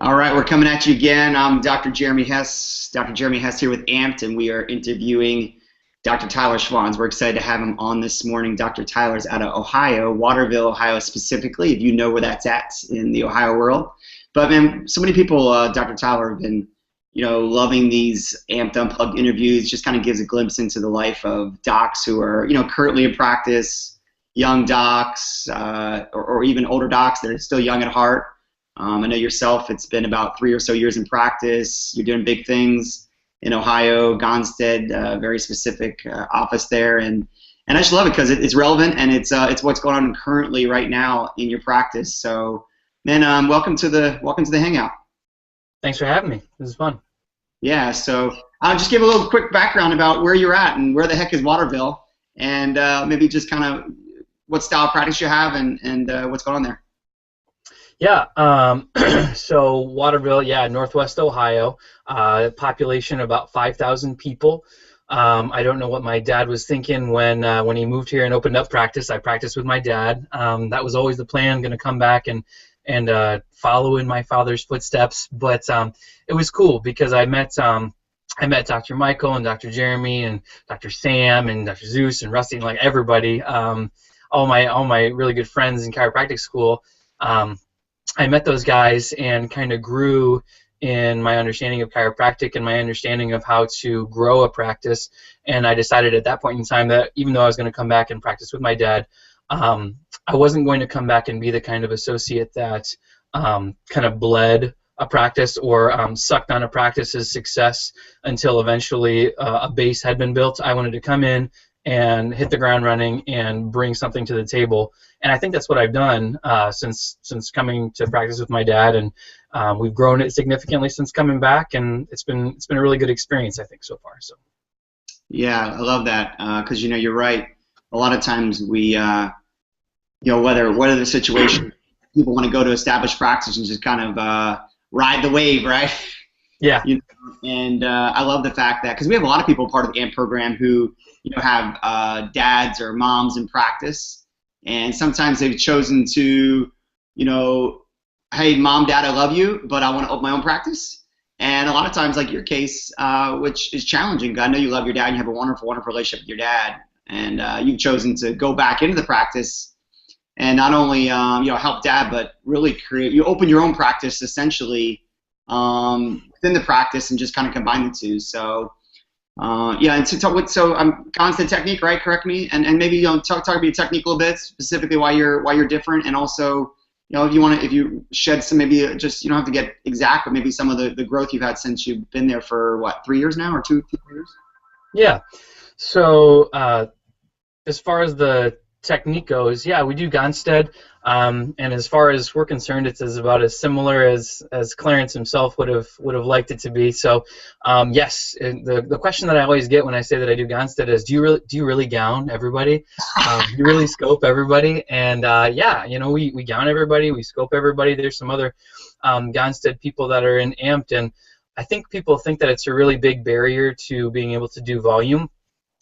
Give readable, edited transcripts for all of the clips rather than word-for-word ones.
All right, we're coming at you again. I'm Dr. Jeremy Hess. Dr. Jeremy Hess here with AMPED, and we are interviewing Dr. Tyler Schwanz. We're excited to have him on this morning. Dr. Tyler's out of Ohio, Waterville, Ohio specifically, if you know where that's at in the Ohio world. But man, so many people, Dr. Tyler, have been, loving these AMPED Unplugged interviews. Just kind of gives a glimpse into the life of docs who are, currently in practice, young docs, or even older docs that are still young at heart. I know yourself, it's been about 3 or so years in practice. You're doing big things in Ohio, Gonstead, very specific office there. And I just love it because it's relevant and it's what's going on currently right now in your practice. So, man, welcome to the Hangout. Thanks for having me. This is fun. Yeah, so I'll just give a little quick background about where you're at and where the heck is Waterville, and maybe just kind of what style of practice you have and what's going on there. Yeah, so Waterville, Northwest Ohio, population about 5,000 people. I don't know what my dad was thinking when he moved here and opened up practice. I practiced with my dad. That was always the plan, going to come back and follow in my father's footsteps. But it was cool because I met Dr. Michael and Dr. Jeremy and Dr. Sam and Dr. Zeus and Rusty and like everybody, all my really good friends in chiropractic school. I met those guys and kind of grew in my understanding of chiropractic and my understanding of how to grow a practice. And I decided at that point in time that even though I was going to come back and practice with my dad, I wasn't going to come back and be the kind of associate that kind of bled a practice or sucked on a practice's success until eventually a base had been built. I wanted to come in and hit the ground running and bring something to the table. And I think that's what I've done since coming to practice with my dad, and we've grown it significantly since coming back, and it's been a really good experience, I think, so far. So. Yeah, I love that because you're right. A lot of times we, whether the situation, people want to go to established practice and just kind of ride the wave, right? Yeah. And I love the fact that because we have a lot of people part of the AMP program who have dads or moms in practice, and sometimes they've chosen to, hey, mom, dad, I love you, but I want to open my own practice. And a lot of times, like your case, which is challenging. I know you love your dad and you have a wonderful, wonderful relationship with your dad, and you've chosen to go back into the practice and not only help dad, but really you open your own practice essentially within the practice and just kind of combine the two. So. And constant technique, right? Correct me, and maybe talk about your technique a little bit, specifically why you're different, and also if you shed some, maybe just you don't have to get exact, but maybe some of the growth you've had since you've been there for what, 3 years now or two years? Yeah. So as far as the technique goes, we do Gonstead, and as far as we're concerned, it's about as similar as Clarence himself would have liked it to be. So yes, the question that I always get when I say that I do Gonstead is, do you really gown everybody? Do you really scope everybody? And we gown everybody, we scope everybody. There's some other Gonstead people that are in AMPED, and I think people think that it's a really big barrier to being able to do volume.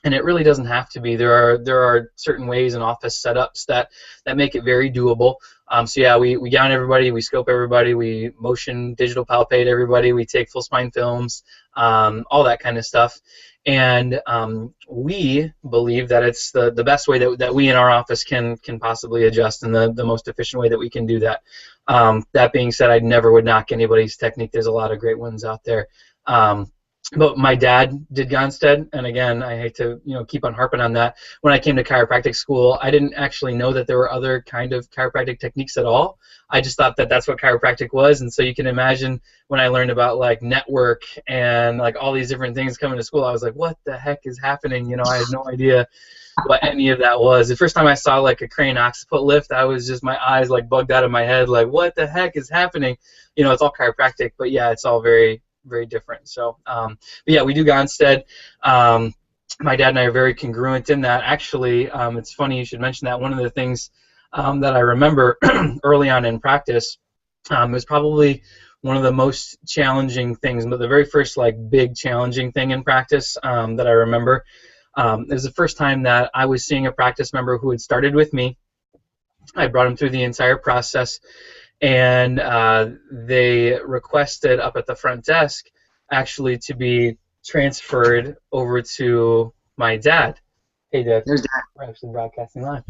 And it really doesn't have to be. There are certain ways and office setups that make it very doable. We gown everybody, we scope everybody, we motion digital palpate everybody, we take full spine films, all that kind of stuff. And we believe that it's the best way that we in our office can possibly adjust, and the most efficient way that we can do that. That being said, I never would knock anybody's technique. There's a lot of great ones out there. But my dad did Gonstead, and again, I hate to keep on harping on that. When I came to chiropractic school, I didn't actually know that there were other kind of chiropractic techniques at all. I just thought that that's what chiropractic was, and so you can imagine when I learned about like network and like all these different things coming to school, I was like, what the heck is happening? I had no idea what any of that was. The first time I saw like a crane occiput lift, I was just, my eyes like bugged out of my head, like what the heck is happening? It's all chiropractic, but yeah, it's all very different. So, but yeah, we do Gonstead. My dad and I are very congruent in that. Actually, it's funny you should mention that. One of the things that I remember early on in practice was probably one of the most challenging things, but the very first like big challenging thing in practice that I remember. It was the first time that I was seeing a practice member who had started with me. I brought him through the entire process, and they requested up at the front desk actually to be transferred over to my dad. Hey, Dad. There's that. We're actually broadcasting live.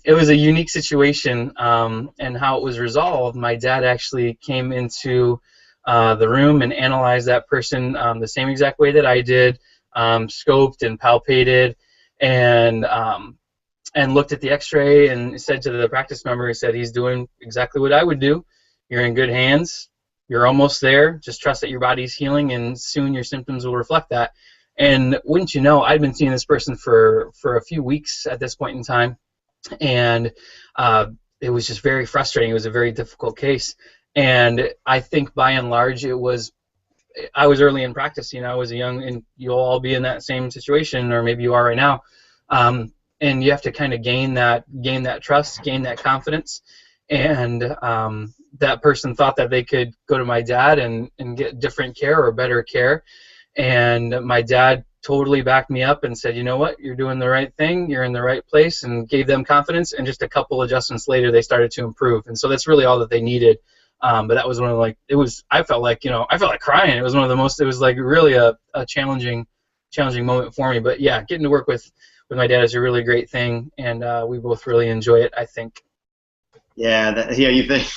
It was a unique situation, and how it was resolved. My dad actually came into the room and analyzed that person the same exact way that I did, scoped and palpated, and looked at the X-ray and said to the practice member, he said, he's doing exactly what I would do. You're in good hands. You're almost there. Just trust that your body's healing, and soon your symptoms will reflect that. And wouldn't you know, I'd been seeing this person for a few weeks at this point in time, and it was just very frustrating. It was a very difficult case, and I think by and large I was early in practice. I was young, and you'll all be in that same situation, or maybe you are right now. And you have to kind of gain that trust, gain that confidence, and that person thought that they could go to my dad and get different care or better care. And my dad totally backed me up and said, you know what, you're doing the right thing, you're in the right place, and gave them confidence. And just a couple adjustments later, they started to improve. And so that's really all that they needed. But that was one of I felt like crying. It was one of the most, it was like really a challenging moment for me. But yeah, getting to work with my dad is a really great thing, and we both really enjoy it, I think. Yeah, you think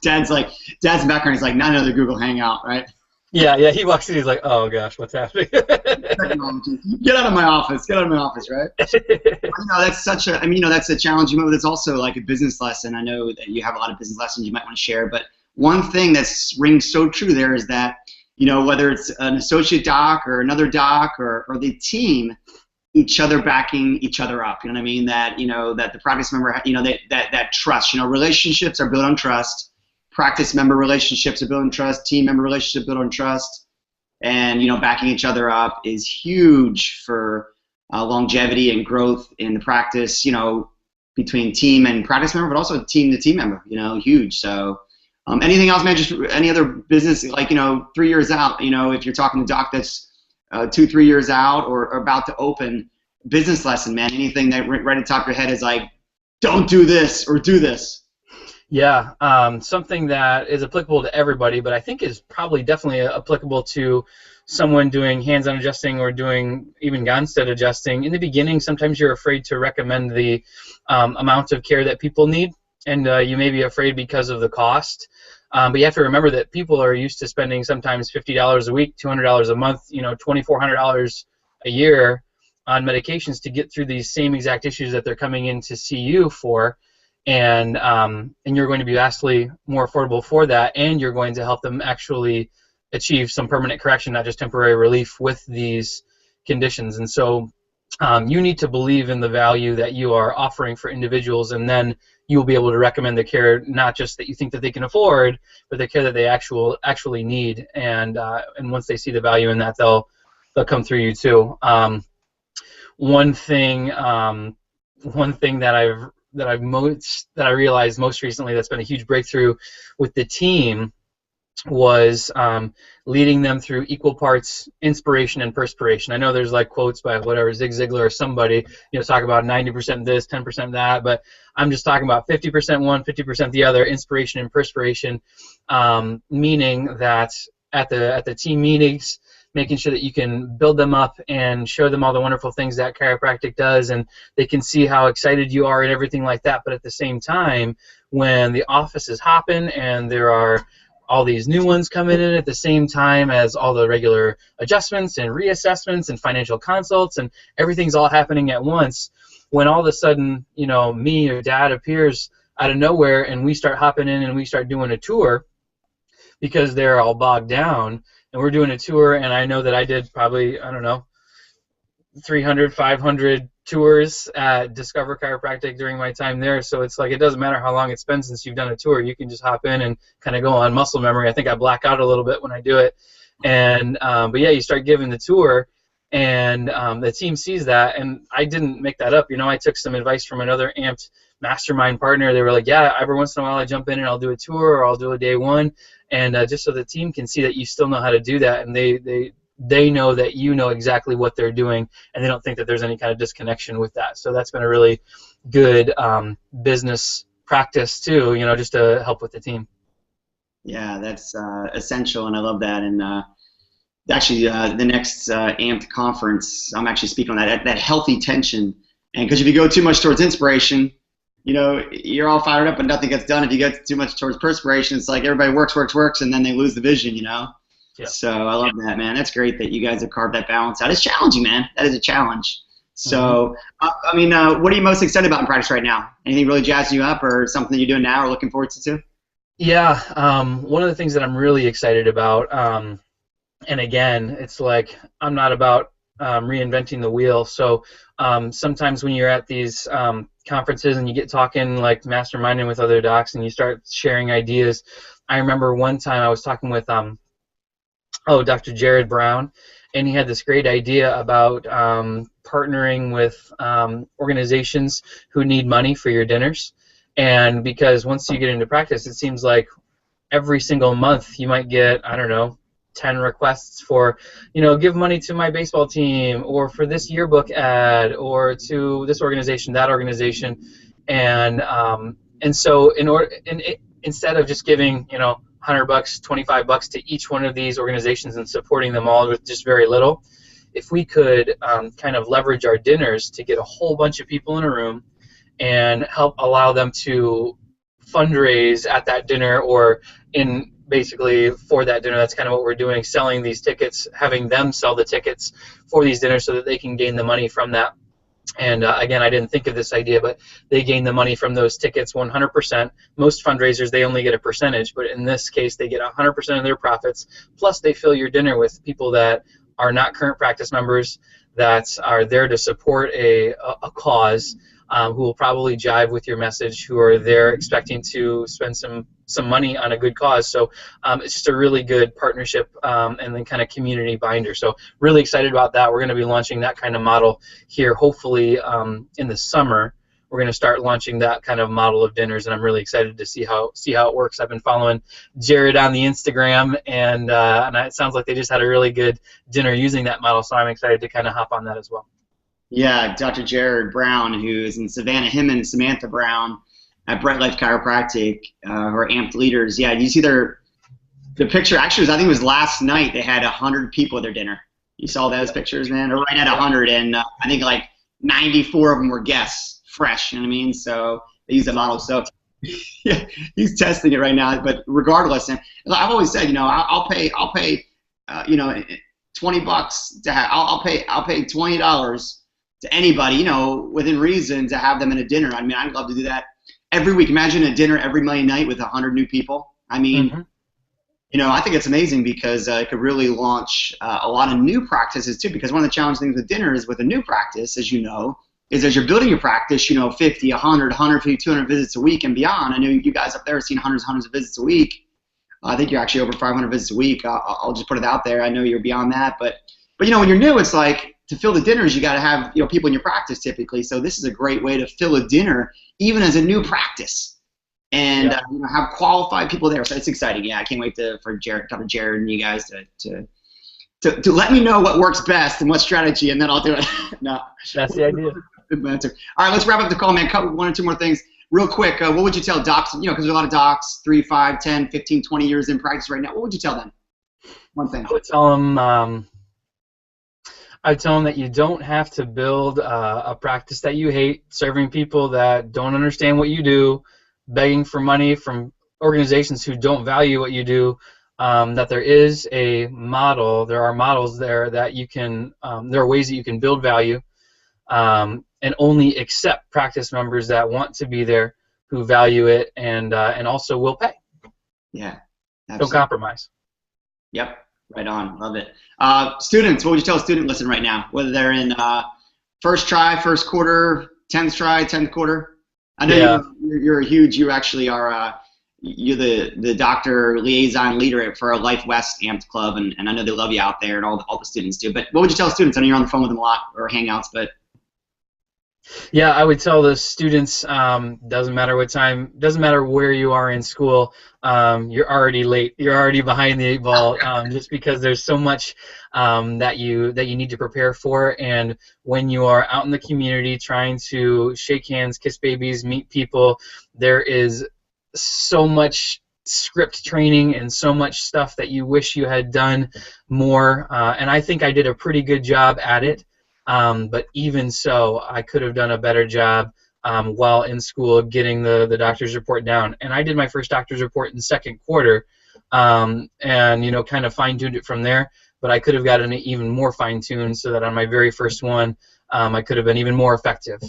Dad's background is like not another Google Hangout, right? Yeah, he walks in, he's like, oh gosh, what's happening? Get out of my office, right? That's that's a challenging moment. That's also like a business lesson. I know that you have a lot of business lessons you might want to share, but one thing that rings so true there is that, whether it's an associate doc or another doc or the team, each other backing each other up. You know what I mean? That, that the practice member, that trust, relationships are built on trust. Practice member relationships are built on trust. Team member relationships are built on trust. And, backing each other up is huge for longevity and growth in the practice, between team and practice member, but also team to team member, huge. So anything else, man? Just any other business, 3 years out, if you're talking to doc that's 2-3 years out or about to open, business lesson, man, anything that right at the top of your head is like, don't do this or do this. Yeah, something that is applicable to everybody, but I think is probably definitely applicable to someone doing hands-on adjusting or doing even Gonstead adjusting. In the beginning, sometimes you're afraid to recommend the amount of care that people need, and you may be afraid because of the cost. But you have to remember that people are used to spending sometimes $50 a week, $200 a month, $2,400 a year on medications to get through these same exact issues that they're coming in to see you for. And you're going to be vastly more affordable for that, and you're going to help them actually achieve some permanent correction, not just temporary relief with these conditions. And so you need to believe in the value that you are offering for individuals, and then you'll be able to recommend the care, not just that you think that they can afford, but the care that they actually need. And once they see the value in that, they'll come through you too. One thing that I realized most recently that's been a huge breakthrough with the team was leading them through equal parts inspiration and perspiration. I know there's like quotes by whatever Zig Ziglar or somebody, talk about 90% this, 10% that, but I'm just talking about 50% one, 50% the other, inspiration and perspiration, meaning that at the team meetings, making sure that you can build them up and show them all the wonderful things that chiropractic does, and they can see how excited you are and everything like that. But at the same time, when the office is hopping and there are all these new ones coming in at the same time as all the regular adjustments and reassessments and financial consults, and everything's all happening at once, when all of a sudden, me or Dad appears out of nowhere and we start hopping in and we start doing a tour because they're all bogged down, and we're doing a tour, and I know that I did probably, 300, 500 tours at Discover Chiropractic during my time there. So it's like, it doesn't matter how long it's been since you've done a tour. You can just hop in and kind of go on muscle memory. I think I black out a little bit when I do it. And but yeah, you start giving the tour, and the team sees that. And I didn't make that up. I took some advice from another AMPED mastermind partner. They were like, yeah, every once in a while I jump in and I'll do a tour or I'll do a day one. And just so the team can see that you still know how to do that, and they know that you know exactly what they're doing, and they don't think that there's any kind of disconnection with that. So that's been a really good business practice too, just to help with the team. Yeah, that's essential, and I love that. And actually, the next AMPED conference, I'm actually speaking on that healthy tension. And because if you go too much towards inspiration, you're all fired up, but nothing gets done. If you get too much towards perspiration, it's like everybody works, and then they lose the vision, Yeah. So I love that, man. That's great that you guys have carved that balance out. It's challenging, man. That is a challenge. So, what are you most excited about in practice right now? Anything really jazzing you up, or something you're doing now or looking forward to? Yeah, one of the things that I'm really excited about, and again, it's like I'm not about reinventing the wheel. So sometimes when you're at these conferences and you get talking, like masterminding with other docs, and you start sharing ideas. I remember one time I was talking with Dr. Jared Brown, and he had this great idea about partnering with organizations who need money for your dinners. And because once you get into practice, it seems like every single month you might get, I don't know, 10 requests for, give money to my baseball team, or for this yearbook ad, or to this organization, that organization. And so instead of just giving, $100, $25 to each one of these organizations and supporting them all with just very little, if we could kind of leverage our dinners to get a whole bunch of people in a room and help allow them to fundraise at that dinner, or in basically for that dinner. That's kind of what we're doing, selling these tickets, having them sell the tickets for these dinners so that they can gain the money from that. And again, I didn't think of this idea, but they gain the money from those tickets 100%. Most fundraisers, they only get a percentage, but in this case, they get 100% of their profits, plus they fill your dinner with people that are not current practice members, that are there to support a cause, who will probably jive with your message, who are there expecting to spend some money on a good cause. So it's just a really good partnership, and then kind of community binder. So really excited about that. We're going to be launching that kind of model here, hopefully in the summer. We're going to start launching that kind of model of dinners, and I'm really excited to see how it works. I've been following Jared on the Instagram, and it sounds like they just had a really good dinner using that model, so I'm excited to kind of hop on that as well. Yeah, Dr. Jared Brown, who is in Savannah, him and Samantha Brown at Bright Life Chiropractic, who are AMPED leaders. Yeah, you see the picture. Actually, I think it was last night. They had 100 people at their dinner. You saw those pictures, man? They're right at 100, and I think like 94 of them were guests, fresh. You know what I mean? So they use the model. So yeah, he's testing it right now. But regardless, and I've always said, I'll pay, $20 to have. I'll pay $20 to anybody, within reason, to have them in a dinner. I mean, I'd love to do that every week. Imagine a dinner every Monday night with 100 new people. I mean, I think it's amazing, because it could really launch a lot of new practices too. Because one of the challenging things with dinners, with a new practice, as you know, is as you're building your practice, 50, 100, 150, 200 visits a week and beyond. I know you guys up there are seeing hundreds of visits a week. I think you're actually over 500 visits a week. I'll just put it out there. I know you're beyond that, but when you're new, it's like, to fill the dinners, you got to have people in your practice typically. So this is a great way to fill a dinner, even as a new practice, and have qualified people there. So it's exciting. Yeah, I can't wait for Dr. Jared and you guys to let me know what works best and what strategy, and then I'll do it. No, that's the idea. Good answer. All right, let's wrap up the call, man. Cover one or two more things real quick. What would you tell docs? Because there's a lot of docs, 3, 5, 10, 15, 20 years in practice right now. What would you tell them? One thing. I would tell them. I'd tell them that you don't have to build a practice that you hate, serving people that don't understand what you do, begging for money from organizations who don't value what you do, that there is a model, there are models there that you can, there are ways that you can build value, and only accept practice members that want to be there, who value it, and also will pay. Yeah, absolutely. Don't compromise. Yep. Right on. Love it. Students, what would you tell a student listening right now, whether they're in first try, first quarter, 10th try, 10th quarter? I know you're a huge, you actually are, you're the doctor liaison leader for our Life West AMPED Club, and I know they love you out there, and all the students do. But what would you tell students? I know you're on the phone with them a lot, or Hangouts, but. Yeah, I would tell the students, doesn't matter what time, doesn't matter where you are in school, you're already late. You're already behind the 8 ball, just because there's so much that you need to prepare for. And when you are out in the community trying to shake hands, kiss babies, meet people, there is so much script training and so much stuff that you wish you had done more. And I think I did a pretty good job at it. But even so, I could have done a better job while in school getting the doctor's report down. And I did my first doctor's report in the second quarter, and kind of fine-tuned it from there. But I could have gotten it even more fine-tuned so that on my very first one, I could have been even more effective.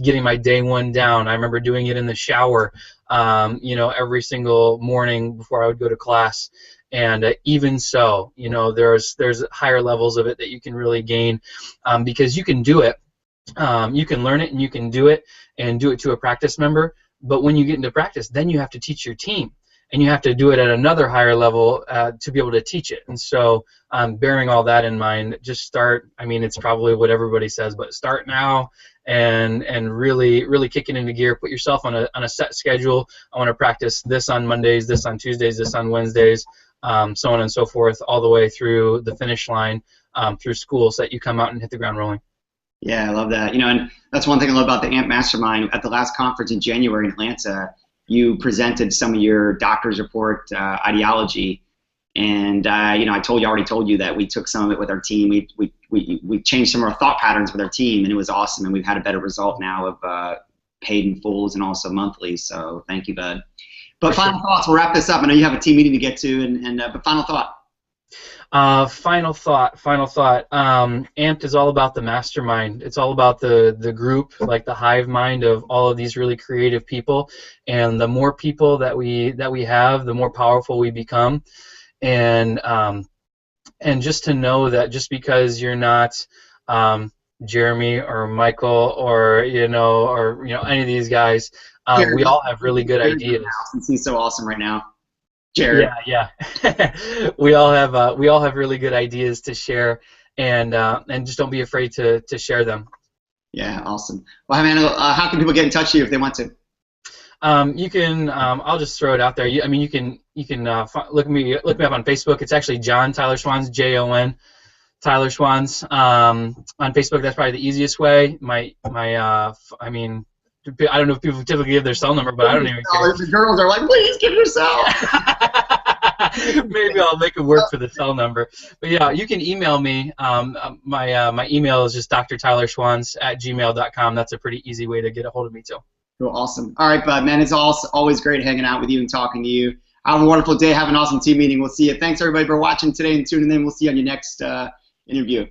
Getting my day one down, I remember doing it in the shower, every single morning before I would go to class. And even so, there's higher levels of it that you can really gain, because you can do it, you can learn it, and you can do it to a practice member. But when you get into practice, then you have to teach your team, and you have to do it at another higher level to be able to teach it. And so, bearing all that in mind, just start. I mean, it's probably what everybody says, but start now and really kick it into gear. Put yourself on a set schedule. I want to practice this on Mondays, this on Tuesdays, this on Wednesdays. So on and so forth, all the way through the finish line, through school, so that you come out and hit the ground rolling. Yeah, I love that. And that's one thing I love about the AMP Mastermind. At the last conference in January in Atlanta, you presented some of your doctor's report ideology, and I already told you that we took some of it with our team. We changed some of our thought patterns with our team, and it was awesome. And we've had a better result now of paid in fulls and also monthly. So thank you, bud. But final thoughts. We'll wrap this up. I know you have a team meeting to get to, but final thought. Final thought. AMPED is all about the mastermind. It's all about the group, like the hive mind of all of these really creative people. And the more people that we have, the more powerful we become. And just to know that just because you're not Jeremy or Michael or any of these guys, we all have really good ideas. Since he's so awesome right now. Jared. Yeah. we all have really good ideas to share, and just don't be afraid to share them. Yeah, awesome. Well, how can people get in touch with you if they want to? You can. I'll just throw it out there. You can look me up on Facebook. It's actually John Tyler Schwanz, Jon Tyler Schwanz. On Facebook, that's probably the easiest way. I don't know if people typically give their cell number, but I don't even care. The girls are like, please give your cell. Maybe I'll make it work for the cell number. But yeah, you can email me. My email is just drtylerschwanz@gmail.com. That's a pretty easy way to get a hold of me too. Cool, awesome. All right, bud, man, it's always great hanging out with you and talking to you. Have a wonderful day. Have an awesome team meeting. We'll see you. Thanks, everybody, for watching today and tuning in. We'll see you on your next interview.